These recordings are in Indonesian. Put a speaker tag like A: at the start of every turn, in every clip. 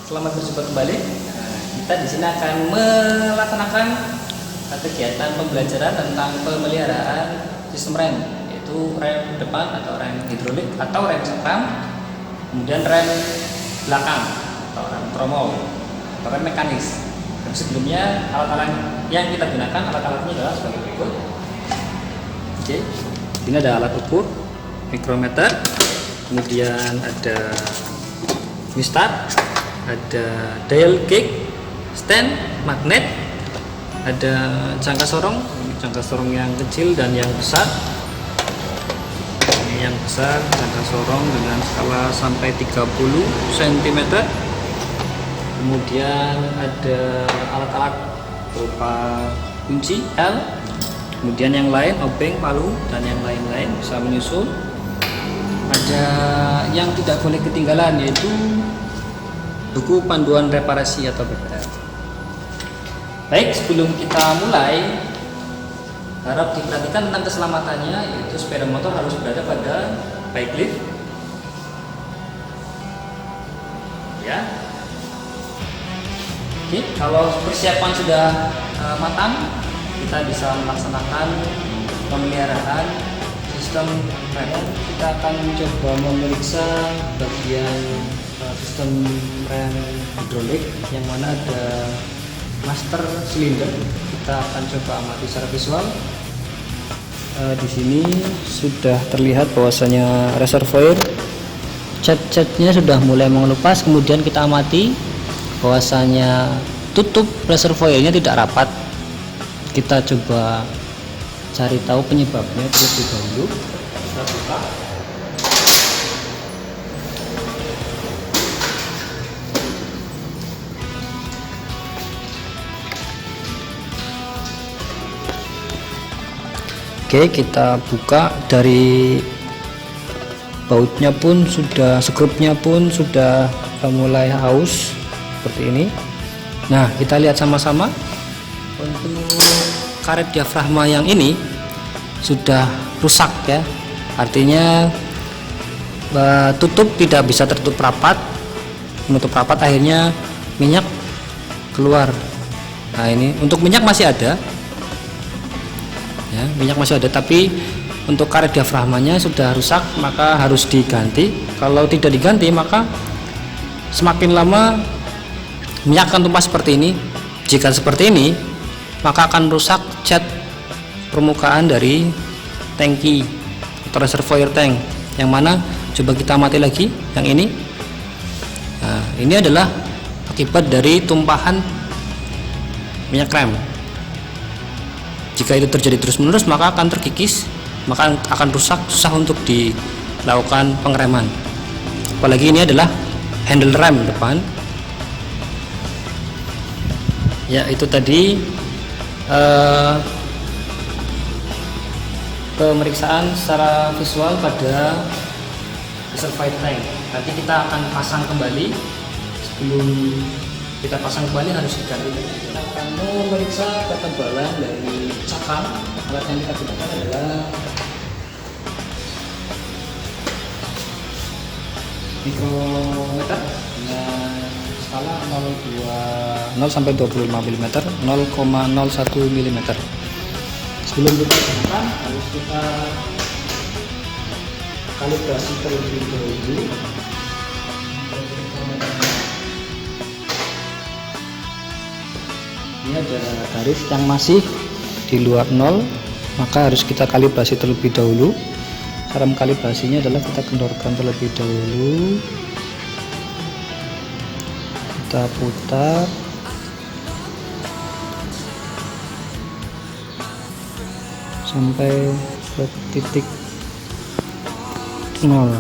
A: Selamat berjumpa kembali. Kita di sini akan melaksanakan kegiatan pembelajaran tentang pemeliharaan sistem rem, yaitu rem depan atau rem hidrolik atau rem cakram, kemudian rem belakang atau rem tromol atau rem mekanis. Dan sebelumnya alat-alat yang kita gunakan, alat-alatnya adalah sebagai berikut. Oke, ini ada alat ukur, mikrometer, kemudian ada mistar, ada dial gauge, stand, magnet, ada jangka sorong yang kecil dan yang besar. Ini yang besar, jangka sorong dengan skala sampai 30 cm. Kemudian ada alat-alat berupa kunci L, kemudian yang lain obeng, palu, dan yang lain-lain bisa menyusul. Ada yang tidak boleh ketinggalan, yaitu buku panduan reparasi atau BPR. Baik, sebelum kita mulai, harap diperhatikan tentang keselamatannya, yaitu sepeda motor harus berada pada bike lift. Ya. Oke, kalau persiapan sudah matang, kita bisa melaksanakan pemeliharaan sistem rem. Kita akan coba memeriksa bagian sistem rem hidrolik yang mana ada master silinder. Kita akan coba amati secara visual. Di sini sudah terlihat bahwasanya reservoir cat-catnya sudah mulai mengelupas. Kemudian kita amati bahwasanya tutup reservoirnya tidak rapat. Kita coba cari tahu penyebabnya terlebih dahulu. Kita buka. Oke, kita buka. Dari bautnya pun sudah, skrupnya pun sudah mulai haus seperti ini. Nah, kita lihat sama-sama. Untuk karet diafragma yang ini sudah rusak ya, artinya tutup tidak bisa tertutup rapat, menutup rapat, akhirnya minyak keluar. Nah, ini untuk minyak masih ada ya, minyak masih ada, tapi untuk karet diafragmanya sudah rusak, maka harus diganti. Kalau tidak diganti, maka semakin lama minyak akan tumpah seperti ini. Jika seperti ini, maka akan rusak cat permukaan dari tangki atau reservoir tank, yang mana coba kita amati lagi yang ini. Nah, ini adalah akibat dari tumpahan minyak rem. Jika itu terjadi terus-menerus, maka akan terkikis, maka akan rusak, susah untuk dilakukan pengereman. Apalagi ini adalah handle rem depan. Ya, itu tadi pemeriksaan secara visual pada reservoir tank. Nanti kita akan pasang kembali. Sebelum kita pasang kembali harus diganti. Kita akan memeriksa ketebalan dari cakram. Alat yang kita gunakan adalah mikrometer dengan skala 0 sampai 25 mm, 0,01 mm. Sebelum kita gunakan, harus kita kalibrasi terlebih dahulu. Ini ada garis yang masih di luar 0, maka harus kita kalibrasi terlebih dahulu. Cara mengkalibrasinya adalah kita kendorkan terlebih dahulu, kita putar sampai ke titik 0.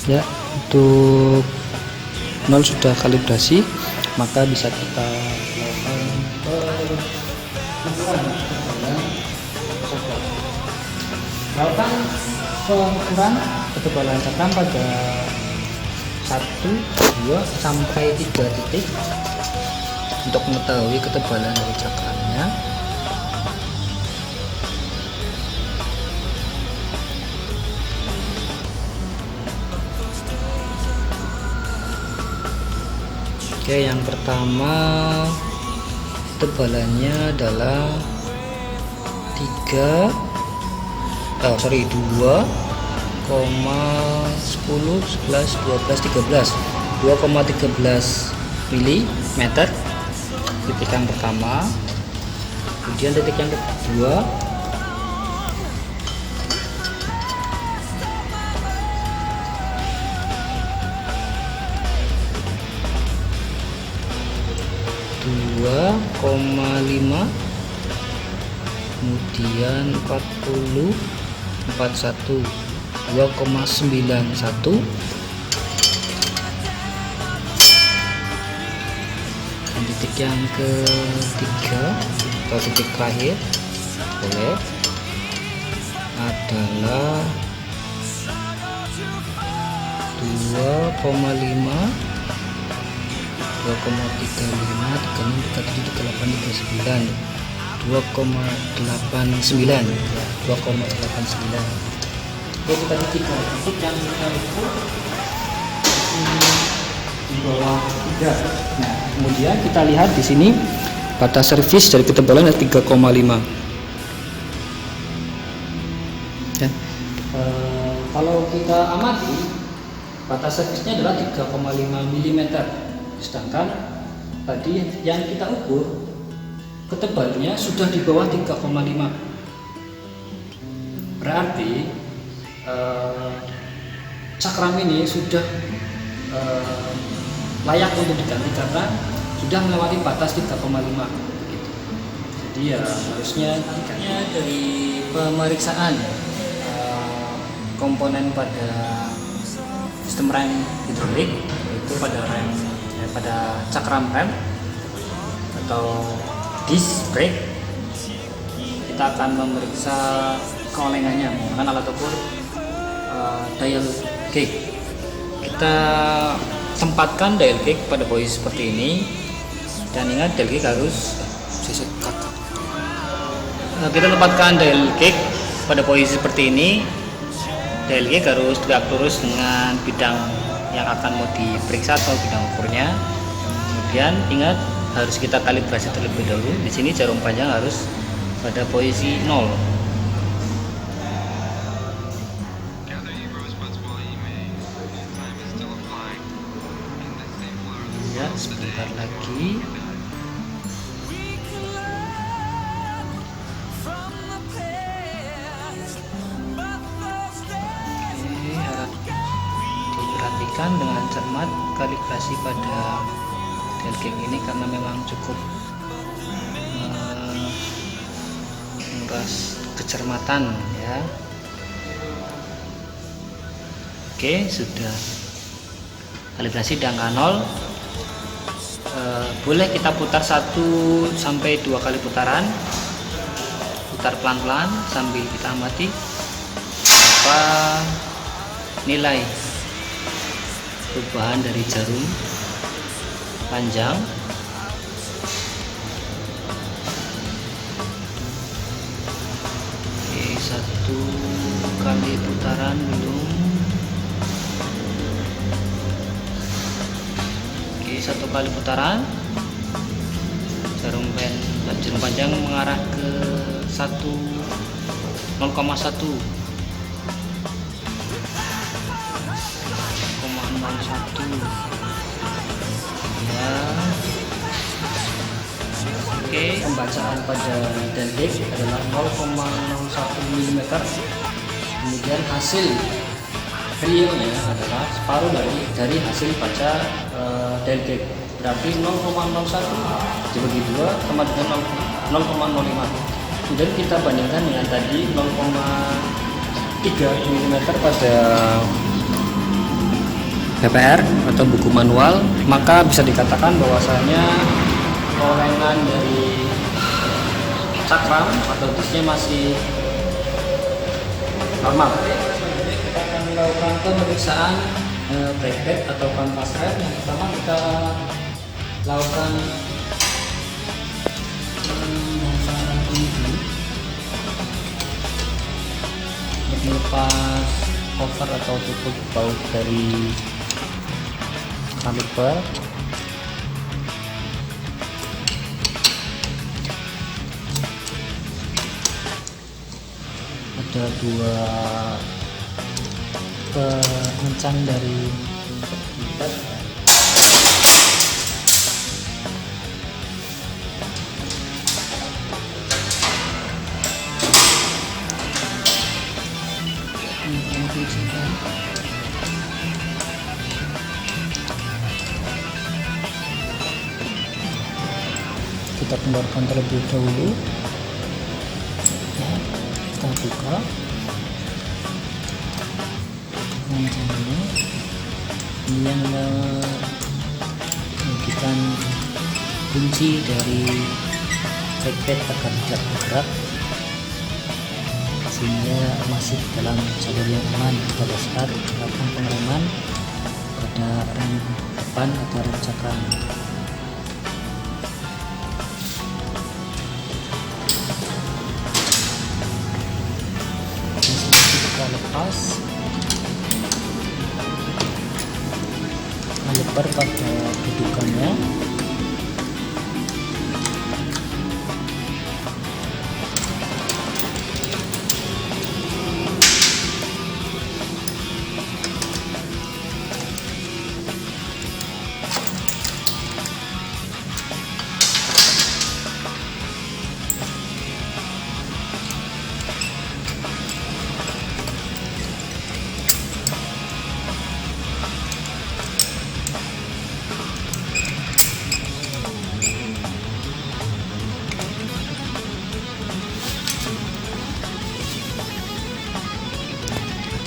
A: Ya, untuk 0 sudah kalibrasi, maka bisa kita lakukan Lakukan pengukuran ketebalan cakram pada 1, 2 sampai 3 titik untuk mengetahui ketebalan dari cakramnya. Oke, yang pertama tebalannya adalah 2,10, 11, 12, 13 2,13 mm titik yang pertama. Kemudian titik yang kedua 2,5, kemudian 40, 41, 2,91, dan titik yang ketiga atau titik terakhir boleh adalah 2,5, 2,35, 36, 37, 38, 39, 2,89. Oke, kita titik yang kita ukur di bawah 3. Nah, kemudian kita lihat di sini batas servis dari ketebalan adalah 3,5. Ya. Kalau kita amati batas servisnya adalah 3,5 mm. Sedangkan tadi yang kita ukur ketebalannya sudah di bawah 3,5. Berarti cakram ini sudah layak untuk diganti karena sudah melewati batas 3,5 gitu. Jadi ya harusnya dari pemeriksaan komponen pada sistem rem hidrolik, yaitu pada cakram rem atau disc brake, kita akan memeriksa keolengannya menggunakan alat ukur dial gauge. Kita tempatkan dial gauge pada posisi seperti ini, dan ingat dial gauge harus kita tempatkan dial gauge pada posisi seperti ini. Dial gauge harus tegak lurus dengan bidang yang akan mau diperiksa atau bidang ukurnya. Kemudian ingat harus kita kalibrasi terlebih dahulu. Di sini jarum panjang harus pada posisi 0. Ya, sebentar lagi. Perhatikan dengan cermat kalibrasi pada dial gauge ini karena memang cukup menguras kecermatan ya. Oke, sudah kalibrasi di angka 0. Boleh kita putar 1 sampai 2 kali putaran, putar pelan-pelan sambil kita amati apa nilai perubahan dari jarum panjang. Oke, 1 kali putaran belum. Oke, 1 kali putaran, jarum panjang mengarah ke 0,1 ya. Oke, pembacaan pada dial gauge adalah 0,01 mm. Kemudian hasil realnya adalah separuh dari hasil baca dial gauge. Berarti 0,01 dibagi 2 sama dengan 0,05. Kemudian kita bandingkan dengan tadi 0,3 mm pada PPR atau buku manual, maka bisa dikatakan bahwasanya keolengan dari cakram atau disnya masih normal. Selanjutnya kita akan melakukan pemeriksaan brake pad atau kanvas rem. Yang pertama kita lakukan pemasangan ini untuk melepas cover atau tutup baut dari kaliper. Ada dua pengencang dari pad. Kita keluarkan terlebih dahulu ya, kita buka pengencangnya. Ini yang memberikan kunci dari brake pad agar tidak bergerak, sehingga masih dalam jalur yang aman pada saat melakukan pengereman pada rem depan atau rem cakram. Kita lepas kaliper pada dudukannya.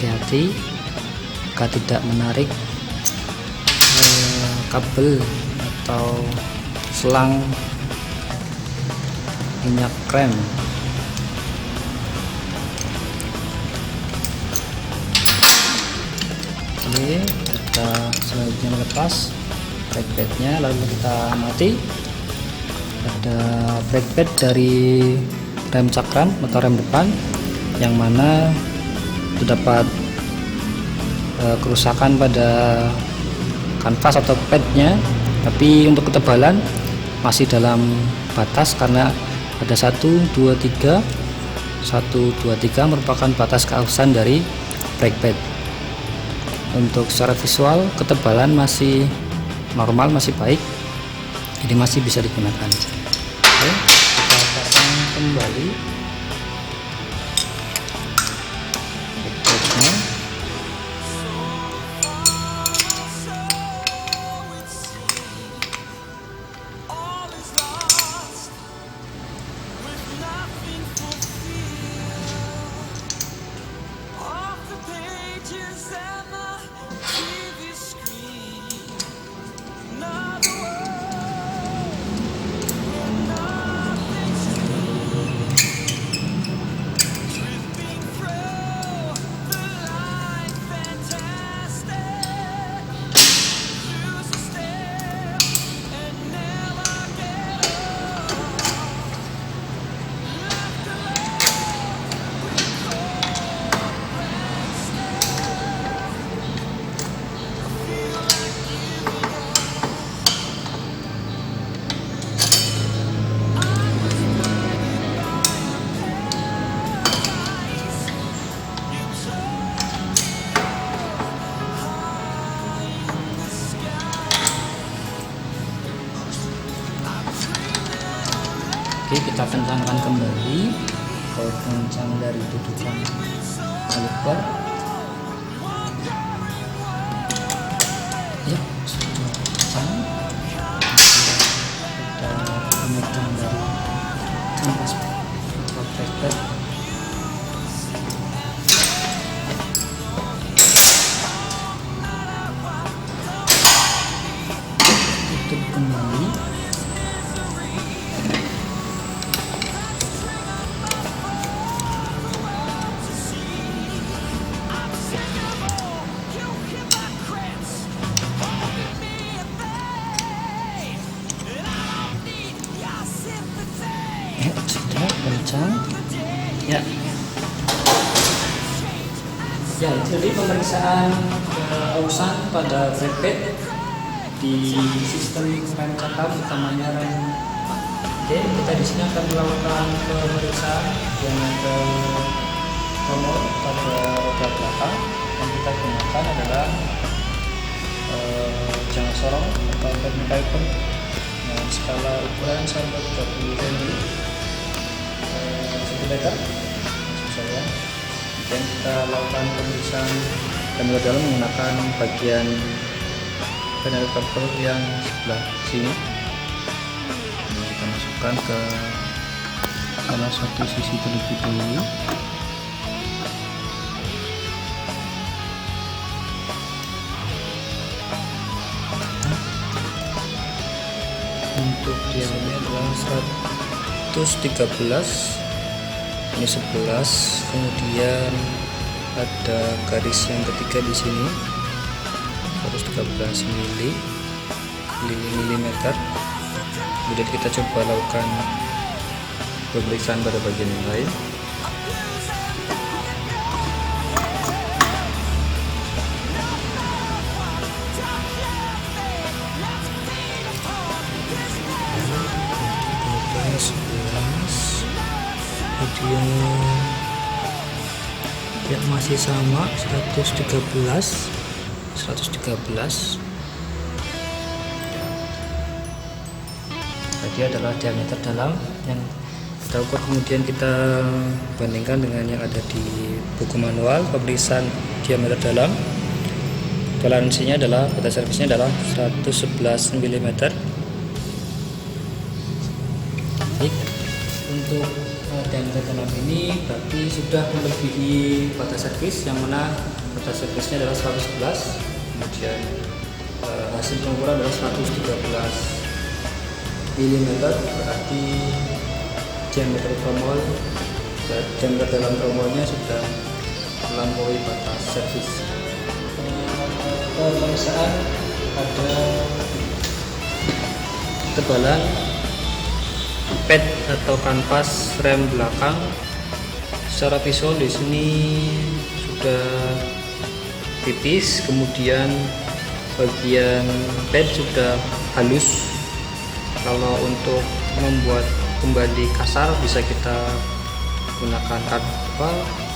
A: Hati-hati jika tidak menarik kabel atau selang minyak rem. Oke, kita selanjutnya melepas brake padnya, lalu kita amati ada brake pad dari rem cakram atau rem depan yang mana terdapat kerusakan pada kanvas atau padnya, tapi untuk ketebalan masih dalam batas karena ada 1, 2, 3 merupakan batas keausan dari brake pad. Untuk secara visual ketebalan masih normal, masih baik, jadi masih bisa digunakan. Oke, kita pasang kembali brake. Oke, kita kencangkan kembali baut kencang dari dudukan kaliper. Ya, sudah kencang. Kita pemegang dari kanvas protector. Tutup kembali. pemeriksaan ausan pada brake di sistem rem cakram, utamanya rem. Oke, kita di sini akan melakukan pemeriksaan diameter tromol pada roda belakang. Yang kita gunakan adalah jangka sorong atau Piper dengan skala ukuran sampai 30 cm, maksud saya. Dan kita lakukan pemeriksaan diameter dalam menggunakan bagian panel cover yang sebelah sini. Ini kita masukkan ke salah satu sisi terlebih dahulu. Untuk diameter adalah 113, ini 11, kemudian ada garis yang ketiga di sini 113 mm. Kemudian kita coba lakukan pemeriksaan pada bagian yang lain. Kemudian ya masih sama 113. Tadi adalah diameter dalam yang kita ukur, kemudian kita bandingkan dengan yang ada di buku manual pemeriksaan diameter dalam. Toleransinya adalah, batas servisnya adalah 111 mm. Untuk diameter dalam ini berarti sudah melebihi batas servis, yang mana batas servisnya adalah 111, kemudian hasil pengukuran adalah 113 mm, berarti diameter tromol, diameter dalam tromolnya sudah melampaui batas servis. Pemeriksaan ada ketebalan pad atau kanvas rem belakang. Secara visual di sini sudah tipis, kemudian bagian pad sudah halus. Kalau untuk membuat kembali kasar bisa kita gunakan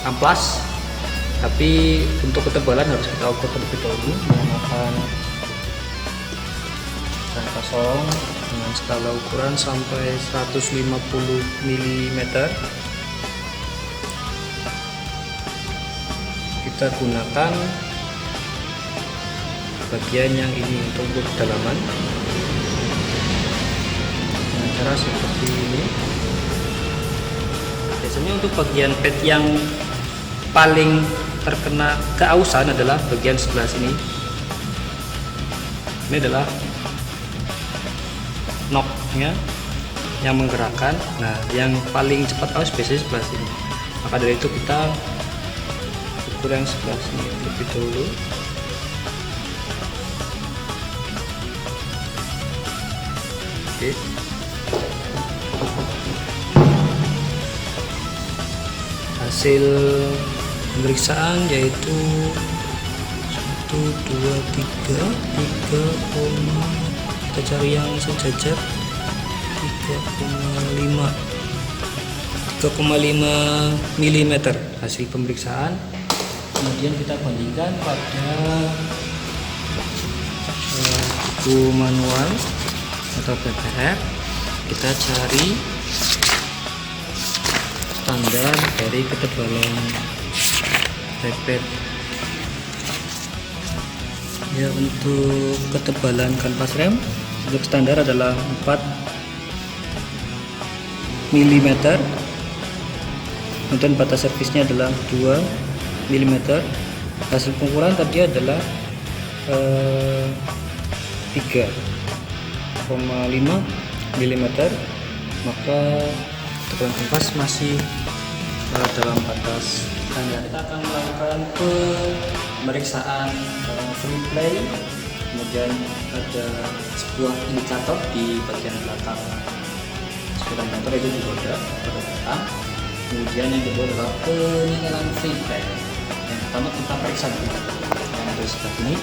A: amplas, tapi untuk ketebalan harus kita ukur terlebih dahulu menggunakan jangka sorong dengan skala ukuran sampai 150 mm. Kita gunakan bagian yang ini untuk ukur kedalaman dengan cara seperti ini. Biasanya untuk bagian pad yang paling terkena keausan adalah bagian sebelah sini. Ini adalah knob-nya yang menggerakkan. Nah, yang paling cepat aus biasanya sebelah sini. Maka dari itu kita ukur yang sebelah sini terlebih dahulu. Oke. Hasil pemeriksaan yaitu 1, 2, 3, kita cari yang sejajar 3,5 mm hasil pemeriksaan. Kemudian kita bandingkan pada buku manual atau PDF. Kita cari standar dari ketebalan pad. Ya, untuk ketebalan kanvas rem untuk standar adalah 4 mm. Kemudian batas servisnya adalah 2 mm. Hasil pengukuran tadi adalah 3,5 mm. Maka ketebalan kanvas masih dalam batas standar. Kita akan melakukan pemeriksaan free play. Kemudian ada sebuah indikator di bagian belakang sepeda motor, itu di roda belakang. Kemudian yang kedua adalah peninggalan free play. pertama kita periksa dulu yang ada seperti ini.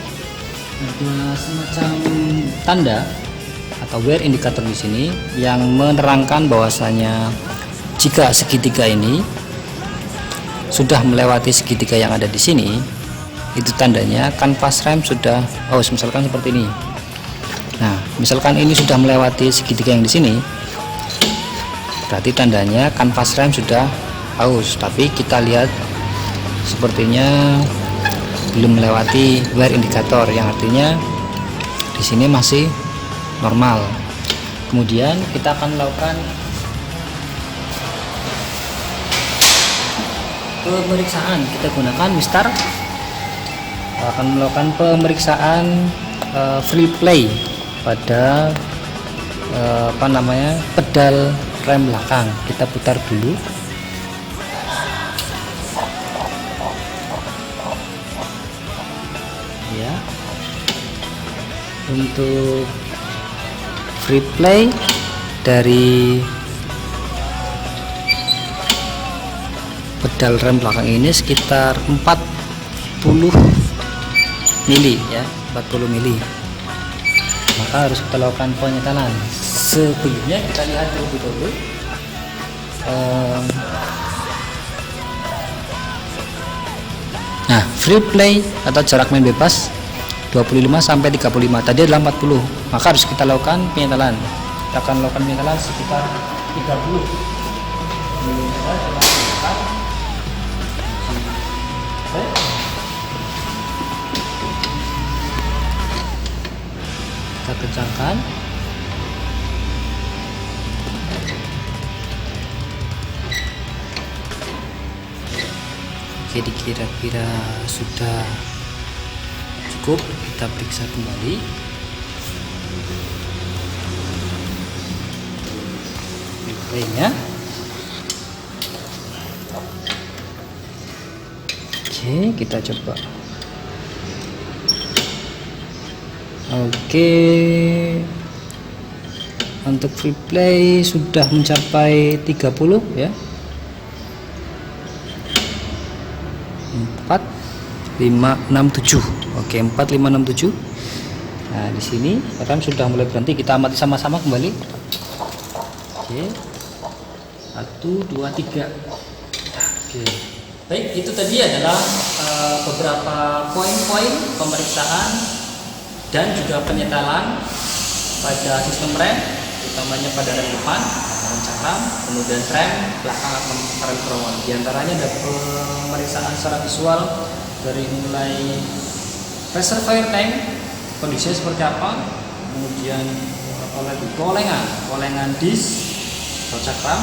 A: Ada semacam tanda atau wear indicator di sini yang menerangkan bahwasanya jika segitiga ini sudah melewati segitiga yang ada di sini, itu tandanya kanvas rem sudah aus, misalkan seperti ini. Nah, misalkan ini sudah melewati segitiga yang di sini, berarti tandanya kanvas rem sudah aus. Tapi kita lihat sepertinya belum melewati wear indikator, yang artinya di sini masih normal. Kemudian kita akan melakukan pemeriksaan. Kita gunakan Mistar, akan melakukan pemeriksaan free play pada pedal rem belakang. Kita putar dulu. Ya, untuk free play dari pedal rem belakang ini sekitar 40 mili ya, 40 mili. Maka harus kita lakukan penyetelan. Sebelumnya kita lihat terlebih dahulu nah, free play atau jarak main bebas 25 sampai 35, tadi adalah 40, maka harus kita lakukan penyetelan. Kita akan lakukan penyetelan sekitar 30 mm. Kita kencangkan. Oke, kira-kira sudah cukup. Kita periksa kembali. Replaynya. Oke, kita coba. Oke, untuk free play sudah mencapai 30 ya. 4, 5, 6, 7. Oke, 4, 5, 6, 7. Nah, di sini rem sudah mulai berhenti. Kita amati sama-sama kembali. Oke, 1, 2, 3. Oke, baik, itu tadi adalah beberapa poin-poin pemeriksaan dan juga penyetelan pada sistem rem, utamanya pada rem depan, rem cakram, kemudian rem belakang atau rem terowongan. Di antaranya ada pemeriksaan secara visual dari mulai reservoir tank, kondisinya seperti apa, kemudian kolengan disk atau cakram,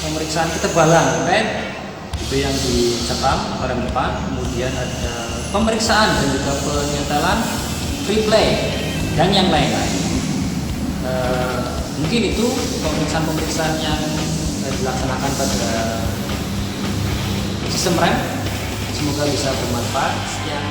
A: pemeriksaan ketebalan ped itu yang di cakram atau rem depan, kemudian ada pemeriksaan dan juga penyetelan free play dan yang lain-lain. Mungkin itu pemeriksaan yang dilaksanakan pada sistem rem. Semoga bisa bermanfaat. Sekian.